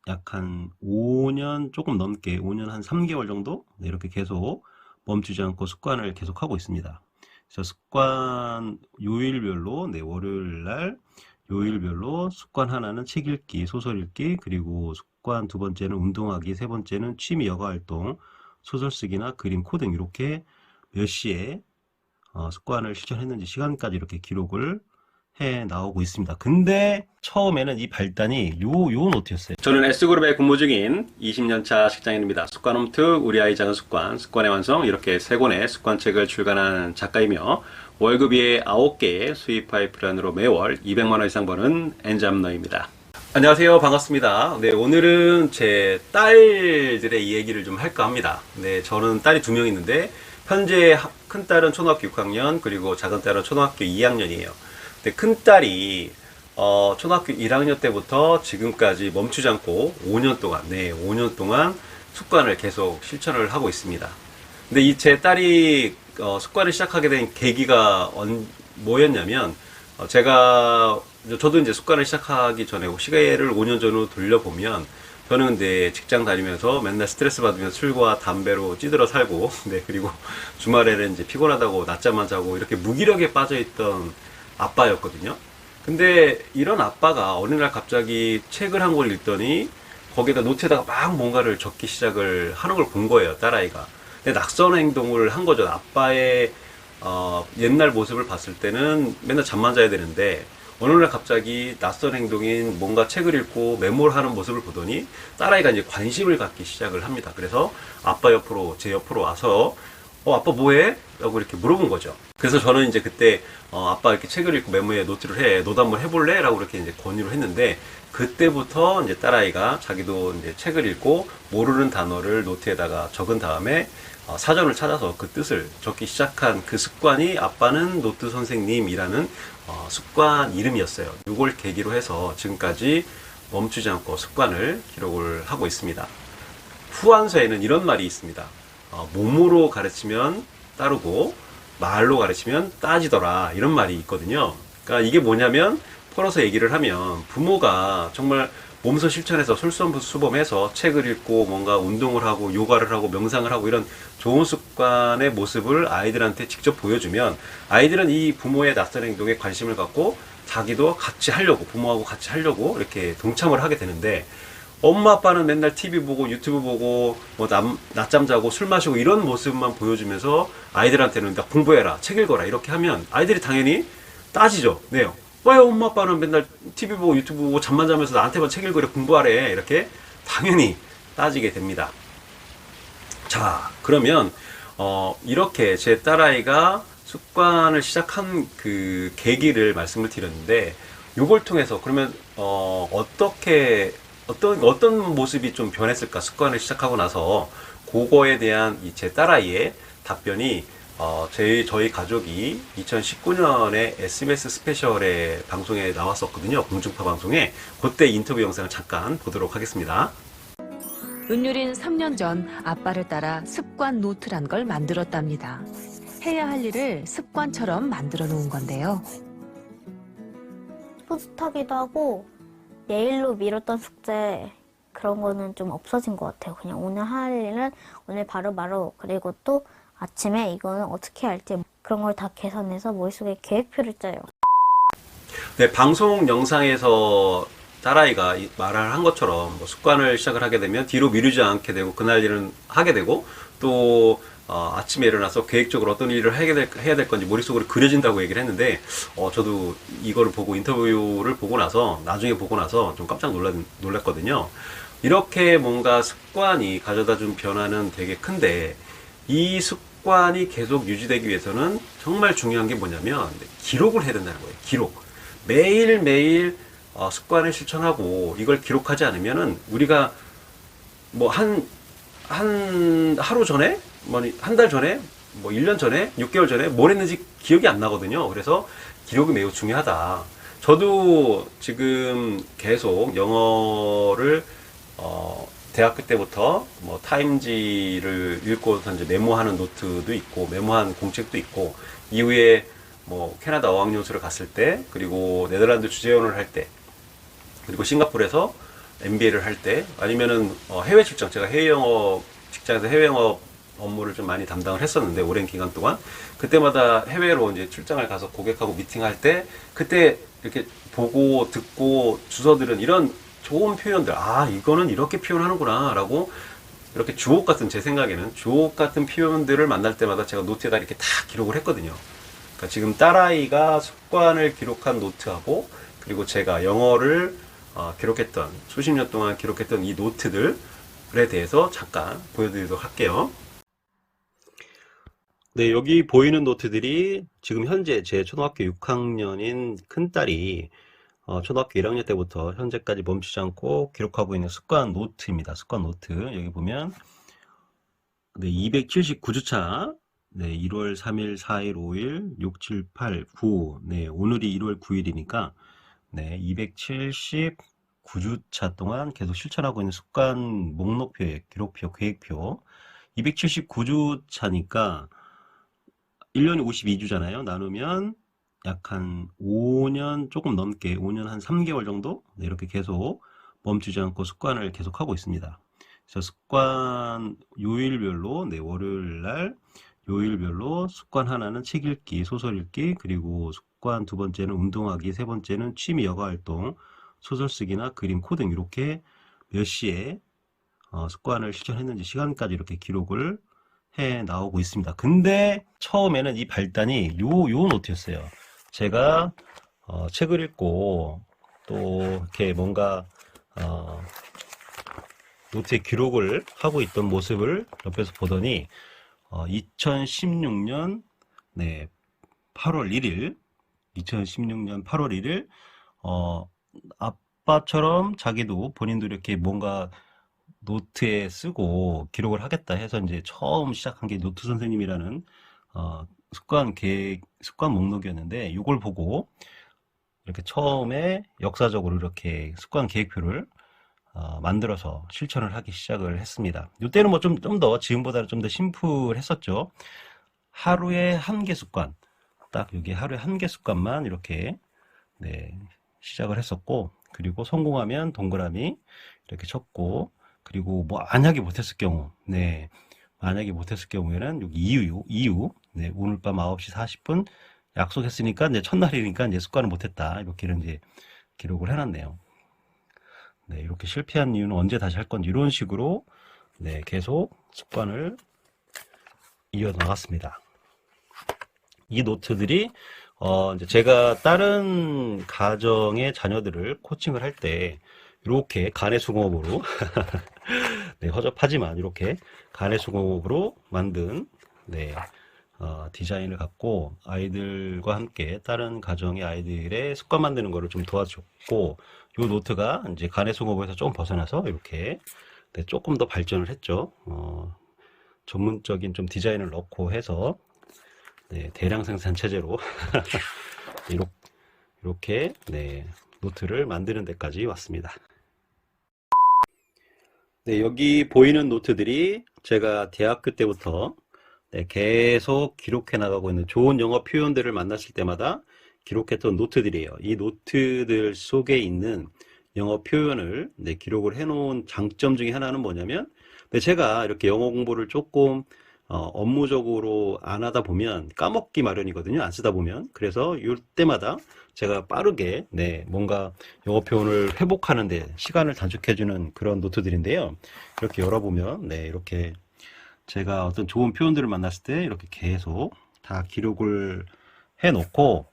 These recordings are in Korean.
약 한 5년 조금 넘게 5년 한 3개월 정도 네, 이렇게 계속 멈추지 않고 습관을 계속하고 있습니다. 그래서 습관 요일별로 네, 월요일 날 요일별로 습관 하나는 책 읽기, 소설 읽기, 그리고 습관 두 번째는 운동하기, 세 번째는 취미 여가 활동, 소설 쓰기나 그림, 코딩 이렇게 몇 시에 습관을 실천했는지 시간까지 이렇게 기록을 해 나오고 있습니다. 근데 처음에는 이 발단이 요 노트였어요. 저는 S그룹에 근무 중인 20년차 직장인입니다. 습관 홈트, 우리 아이 작은 습관, 습관의 완성 이렇게 세 권의 습관책을 출간한 작가이며 월급이 9개의 수입 파이프라인으로 매월 200만 원 이상 버는 엔잡러입니다. 안녕하세요. 반갑습니다. 네, 오늘은 제 딸들의 이야기를 좀 할까 합니다. 네, 저는 딸이 2명 있는데 현재 큰 딸은 초등학교 6학년 그리고 작은 딸은 초등학교 2학년이에요. 근데 큰 딸이 초등학교 1학년 때부터 지금까지 멈추지 않고 5년 동안, 네, 5년 동안 습관을 계속 실천을 하고 있습니다. 근데 이 제 딸이 습관을 시작하게 된 계기가 뭐였냐면 제가 저도 이제 습관을 시작하기 전에 시계를 5년 전으로 돌려보면 저는 근데 직장 다니면서 맨날 스트레스 받으면서 술과 담배로 찌들어 살고 네, 그리고 주말에는 이제 피곤하다고 낮잠만 자고 이렇게 무기력에 빠져있던 아빠였거든요. 근데 이런 아빠가 어느 날 갑자기 책을 한 권 읽더니 거기에다 노트에다가 막 뭔가를 적기 시작을 하는 걸 본 거예요, 딸아이가. 근데 낙선 행동을 한 거죠. 아빠의 옛날 모습을 봤을 때는 맨날 잠만 자야 되는데 어느 날 갑자기 낯선 행동인 뭔가 책을 읽고 메모를 하는 모습을 보더니 딸아이가 이제 관심을 갖기 시작을 합니다. 그래서 아빠 옆으로, 제 옆으로 와서 아빠 뭐해? 라고 이렇게 물어본 거죠. 그래서 저는 이제 그때 아빠 이렇게 책을 읽고 메모에 노트를 해. 너도 한번 해볼래? 라고 이렇게 이제 권유를 했는데 그때부터 이제 딸아이가 자기도 이제 책을 읽고 모르는 단어를 노트에다가 적은 다음에 사전을 찾아서 그 뜻을 적기 시작한 그 습관이 아빠는 노트 선생님이라는 습관 이름이었어요. 이걸 계기로 해서 지금까지 멈추지 않고 습관을 기록을 하고 있습니다. 후한서에는 이런 말이 있습니다. 몸으로 가르치면 따르고 말로 가르치면 따지더라 이런 말이 있거든요. 그러니까 이게 뭐냐면 풀어서 얘기를 하면 부모가 정말 몸소 실천해서 솔선수범해서 책을 읽고 뭔가 운동을 하고 요가를 하고 명상을 하고 이런 좋은 습관의 모습을 아이들한테 직접 보여주면 아이들은 이 부모의 낯선 행동에 관심을 갖고 자기도 같이 하려고 부모하고 같이 하려고 이렇게 동참을 하게 되는데 엄마 아빠는 맨날 TV 보고 유튜브 보고 뭐 낮잠 자고 술 마시고 이런 모습만 보여주면서 아이들한테는 나 공부해라 책 읽어라 이렇게 하면 아이들이 당연히 따지죠. 네요. 왜 엄마 아빠는 맨날 TV 보고 유튜브 보고 잠만 자면서 나한테만 책 읽으래 공부하래 이렇게 당연히 따지게 됩니다. 자, 그러면 이렇게 제 딸아이가 습관을 시작한 그 계기를 말씀을 드렸는데 요걸 통해서 그러면 어떻게 어떤 모습이 좀 변했을까 습관을 시작하고 나서 그거에 대한 제 딸아이의 답변이 저희 가족이 2019년에 SBS 스페셜의 방송에 나왔었거든요. 공중파 방송에. 그때 인터뷰 영상을 잠깐 보도록 하겠습니다. 은율인 3년 전 아빠를 따라 습관 노트란 걸 만들었답니다. 해야 할 일을 습관처럼 만들어 놓은 건데요. 뿌듯하기도 하고 내일로 미뤘던 숙제 그런 거는 좀 없어진 것 같아요. 그냥 오늘 할 일은 오늘 바로바로 그리고 또 아침에 이거는 어떻게 할지 그런 걸 다 계산해서 머릿속에 계획표를 짜요. 네, 방송 영상에서 딸아이가 말을 한 것처럼 뭐 습관을 시작을 하게 되면 뒤로 미루지 않게 되고 그날 일은 하게 되고 또 아침에 일어나서 계획적으로 어떤 일을 해야 될 건지 머릿속으로 그려진다고 얘기를 했는데 저도 이거를 보고 인터뷰를 보고 나서 나중에 보고 나서 좀 깜짝 놀랐거든요. 이렇게 뭔가 습관이 가져다 준 변화는 되게 큰데 이 습관이 계속 유지되기 위해서는 정말 중요한 게 뭐냐면 기록을 해야 된다는 거예요. 기록. 매일매일 습관을 실천하고 이걸 기록하지 않으면은 우리가 뭐 하루 전에, 뭐 한 달 전에, 뭐 1년 전에, 6개월 전에 뭘 했는지 기억이 안 나거든요. 그래서 기록이 매우 중요하다. 저도 지금 계속 영어를 대학교 때부터 뭐 타임지를 읽고 이제 메모하는 노트도 있고 메모한 공책도 있고 이후에 뭐 캐나다 어학연수를 갔을 때 그리고 네덜란드 주재원을 할 때 그리고 싱가포르에서 MBA를 할 때, 아니면은 해외 출장, 제가 해외 영어 직장에서 해외 영어 업무를 좀 많이 담당을 했었는데 오랜 기간 동안 그때마다 해외로 이제 출장을 가서 고객하고 미팅할 때 그때 이렇게 보고 듣고 주워들은 이런 좋은 표현들, 아 이거는 이렇게 표현하는구나 라고 이렇게 주옥 같은, 제 생각에는 주옥 같은 표현들을 만날 때마다 제가 노트에다 이렇게 다 기록을 했거든요. 그러니까 지금 딸아이가 습관을 기록한 노트하고 그리고 제가 영어를 기록했던, 수십 년 동안 기록했던 이 노트들에 대해서 잠깐 보여드리도록 할게요. 네, 여기 보이는 노트들이 지금 현재 제 초등학교 6학년인 큰딸이 초등학교 1학년 때부터 현재까지 멈추지 않고 기록하고 있는 습관 노트입니다. 습관 노트. 여기 보면 네, 279주차. 네, 1월 3일, 4일, 5일, 6, 7, 8, 9. 네, 오늘이 1월 9일이니까 네, 279주차 동안 계속 실천하고 있는 습관 목록표에 기록표, 계획표. 279주차니까 1년이 52주잖아요. 나누면 약 한 5년 조금 넘게, 5년 한 3개월 정도? 네, 이렇게 계속 멈추지 않고 습관을 계속 하고 있습니다. 그래서 습관 요일별로, 네, 월요일 날 요일별로 습관 하나는 책 읽기, 소설 읽기, 그리고 습관 두 번째는 운동하기, 세 번째는 취미 여가 활동, 소설 쓰기나 그림, 코딩, 이렇게 몇 시에 습관을 실천했는지 시간까지 이렇게 기록을 해 나오고 있습니다. 근데 처음에는 이 발단이 요 노트였어요. 제가 책을 읽고 또 이렇게 뭔가 노트에 기록을 하고 있던 모습을 옆에서 보더니 2016년 네, 8월 1일 2016년 8월 1일 아빠처럼 자기도 본인도 이렇게 뭔가 노트에 쓰고 기록을 하겠다 해서 이제 처음 시작한 게 노트 선생님이라는 습관 목록이었는데, 이걸 보고 이렇게 처음에 역사적으로 이렇게 습관 계획표를 만들어서 실천을 하기 시작을 했습니다. 이때는 뭐 좀 더 지금보다는 좀 더 심플했었죠. 하루에 한 개 습관, 딱 여기 하루에 한 개 습관만 이렇게 네, 시작을 했었고, 그리고 성공하면 동그라미 이렇게 쳤고, 그리고 뭐 만약에 못했을 경우, 네, 만약에 못했을 경우에는 여기 이유, 네, 오늘 밤 9시 40분 약속했으니까 이제 첫날이니까 이제 습관을 못했다, 이렇게 이제 기록을 해놨네요. 네, 이렇게 실패한 이유는 언제 다시 할 건지, 이런 식으로 네, 계속 습관을 이어나갔습니다. 이 노트들이 이제 제가 다른 가정의 자녀들을 코칭을 할 때 이렇게 가내수공업으로 네, 허접하지만 이렇게 가내수공업으로 만든 네, 디자인을 갖고 아이들과 함께 다른 가정의 아이들의 습관 만드는 거를 좀 도와줬고, 이 노트가 이제 가내수공업에서 조금 벗어나서 이렇게 네, 조금 더 발전을 했죠. 전문적인 좀 디자인을 넣고 해서 네, 대량 생산 체제로 이렇게 네, 노트를 만드는 데까지 왔습니다. 네, 여기 보이는 노트들이 제가 대학교 때부터 네, 계속 기록해 나가고 있는 좋은 영어 표현들을 만났을 때마다 기록했던 노트들이에요. 이 노트들 속에 있는 영어 표현을 네, 기록을 해 놓은 장점 중에 하나는 뭐냐면, 네, 제가 이렇게 영어 공부를 조금 업무적으로 안 하다 보면 까먹기 마련이거든요. 안 쓰다 보면. 그래서 이때마다 제가 빠르게 네, 뭔가 영어 표현을 회복하는데 시간을 단축해주는 그런 노트들인데요. 이렇게 열어보면 네, 이렇게 제가 어떤 좋은 표현들을 만났을 때 이렇게 계속 다 기록을 해놓고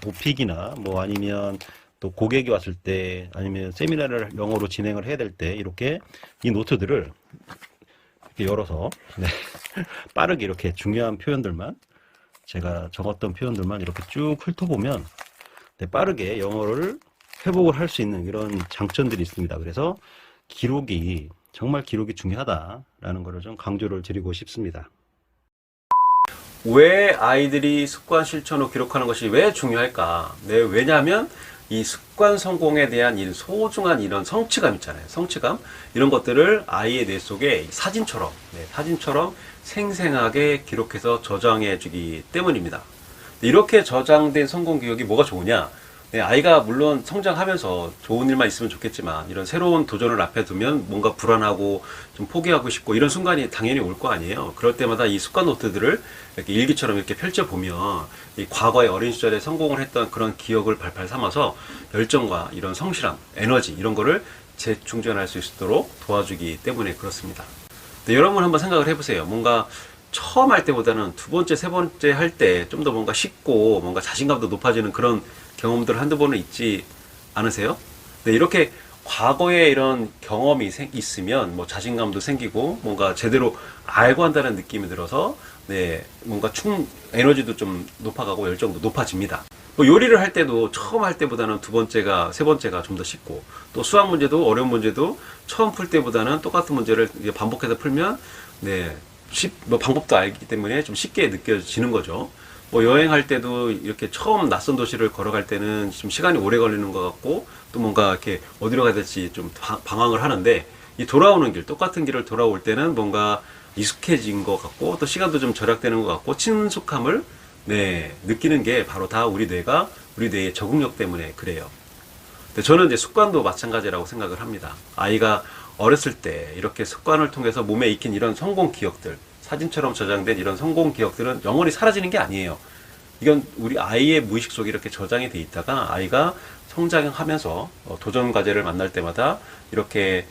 오픽이나 뭐 아니면 또 고객이 왔을 때 아니면 세미나를 영어로 진행을 해야 될 때 이렇게 이 노트들을 이렇게 열어서 네, 빠르게 이렇게 중요한 표현들만, 제가 적었던 표현들만 이렇게 쭉 훑어보면 네, 빠르게 영어를 회복을 할 수 있는 이런 장점들이 있습니다. 그래서 정말 기록이 중요하다라는 것을 좀 강조를 드리고 싶습니다. 왜 아이들이 습관 실천 후 기록하는 것이 왜 중요할까? 네, 왜냐하면 이 습관 성공에 대한 이 소중한 이런 성취감 있잖아요. 성취감, 이런 것들을 아이의 뇌 속에 사진처럼 생생하게 기록해서 저장해 주기 때문입니다. 이렇게 저장된 성공 기억이 뭐가 좋으냐? 네, 아이가 물론 성장하면서 좋은 일만 있으면 좋겠지만 이런 새로운 도전을 앞에 두면 뭔가 불안하고 좀 포기하고 싶고 이런 순간이 당연히 올 거 아니에요. 그럴 때마다 이 습관 노트들을 이렇게 일기처럼 이렇게 펼쳐보면 이 과거의 어린 시절에 성공을 했던 그런 기억을 발팔 삼아서 열정과 이런 성실함, 에너지 이런 거를 재충전할 수 있도록 도와주기 때문에 그렇습니다. 네, 여러분 한번 생각을 해보세요. 뭔가 처음 할 때보다는 두 번째, 세 번째 할 때 좀 더 뭔가 쉽고 뭔가 자신감도 높아지는 그런 경험들 한두 번은 있지 않으세요? 네, 이렇게 과거에 이런 경험이 있으면 뭐 자신감도 생기고 뭔가 제대로 알고 한다는 느낌이 들어서 네, 뭔가 에너지도 좀 높아가고 열정도 높아집니다. 뭐 요리를 할 때도 처음 할 때보다는 두 번째가, 세 번째가 좀 더 쉽고 또 수학 문제도 어려운 문제도 처음 풀 때보다는 똑같은 문제를 이제 반복해서 풀면 네, 뭐 방법도 알기 때문에 좀 쉽게 느껴지는 거죠. 뭐 여행할 때도 이렇게 처음 낯선 도시를 걸어갈 때는 좀 시간이 오래 걸리는 것 같고 또 뭔가 이렇게 어디로 가야 될지 좀 방황을 하는데 이 돌아오는 길, 똑같은 길을 돌아올 때는 뭔가 익숙해진 것 같고 또 시간도 좀 절약되는 것 같고 친숙함을 네, 느끼는 게 바로 다 우리 뇌의 적응력 때문에 그래요. 근데 저는 이제 습관도 마찬가지라고 생각을 합니다. 아이가 어렸을 때 이렇게 습관을 통해서 몸에 익힌 이런 성공 기억들, 사진처럼 저장된 이런 성공 기억들은 영원히 사라지는 게 아니에요. 이건 우리 아이의 무의식 속에 이렇게 저장이 돼 있다가 아이가 성장하면서 도전 과제를 만날 때마다 이렇게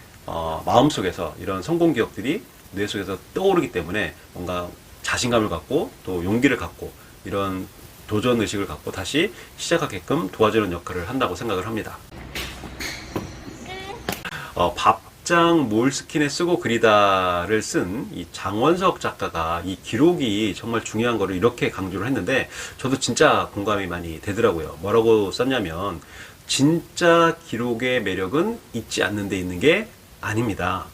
마음속에서 이런 성공 기억들이 뇌 속에서 떠오르기 때문에 뭔가 자신감을 갖고 또 용기를 갖고 이런 도전 의식을 갖고 다시 시작하게끔 도와주는 역할을 한다고 생각을 합니다. 밥장 몰스킨에 쓰고 그리다를 쓴 이 장원석 작가가 이 기록이 정말 중요한 거를 이렇게 강조를 했는데 저도 진짜 공감이 많이 되더라고요. 뭐라고 썼냐면 진짜 기록의 매력은 잊지 않는 데 있는 게 아닙니다.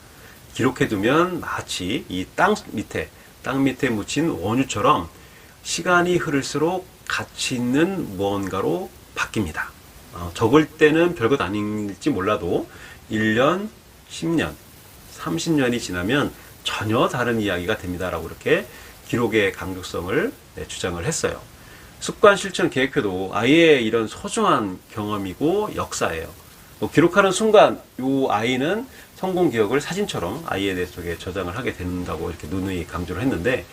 기록해두면 마치 이 땅 밑에 묻힌 원유처럼 시간이 흐를수록 가치 있는 무언가로 바뀝니다. 적을 때는 별것 아닐지 몰라도 1년, 10년, 30년이 지나면 전혀 다른 이야기가 됩니다. 라고 이렇게 기록의 강조성을 주장을 했어요. 습관 실천 계획표도 아이의 이런 소중한 경험이고 역사예요. 기록하는 순간 이 아이는 성공 기억을 사진처럼 아이의 뇌 속에 저장을 하게 된다고 이렇게 누누이 강조를 했는데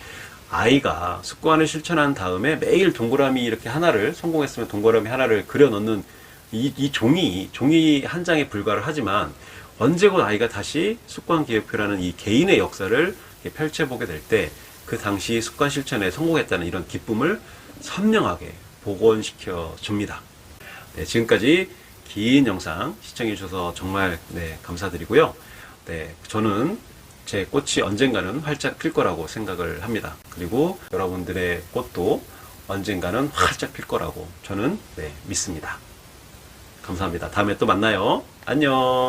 아이가 습관을 실천한 다음에 매일 동그라미 이렇게 하나를 성공했으면 동그라미 하나를 그려 넣는 이 종이 한 장에 불과를 하지만 언제고 아이가 다시 습관 기억표라는 이 개인의 역사를 펼쳐보게 될 때 그 당시 습관 실천에 성공했다는 이런 기쁨을 선명하게 복원시켜 줍니다. 네, 지금까지 긴 영상 시청해 주셔서 정말 감사드리고요. 네, 저는 제 꽃이 언젠가는 활짝 필 거라고 생각을 합니다. 그리고 여러분들의 꽃도 언젠가는 활짝 필 거라고 저는 믿습니다. 감사합니다. 다음에 또 만나요. 안녕.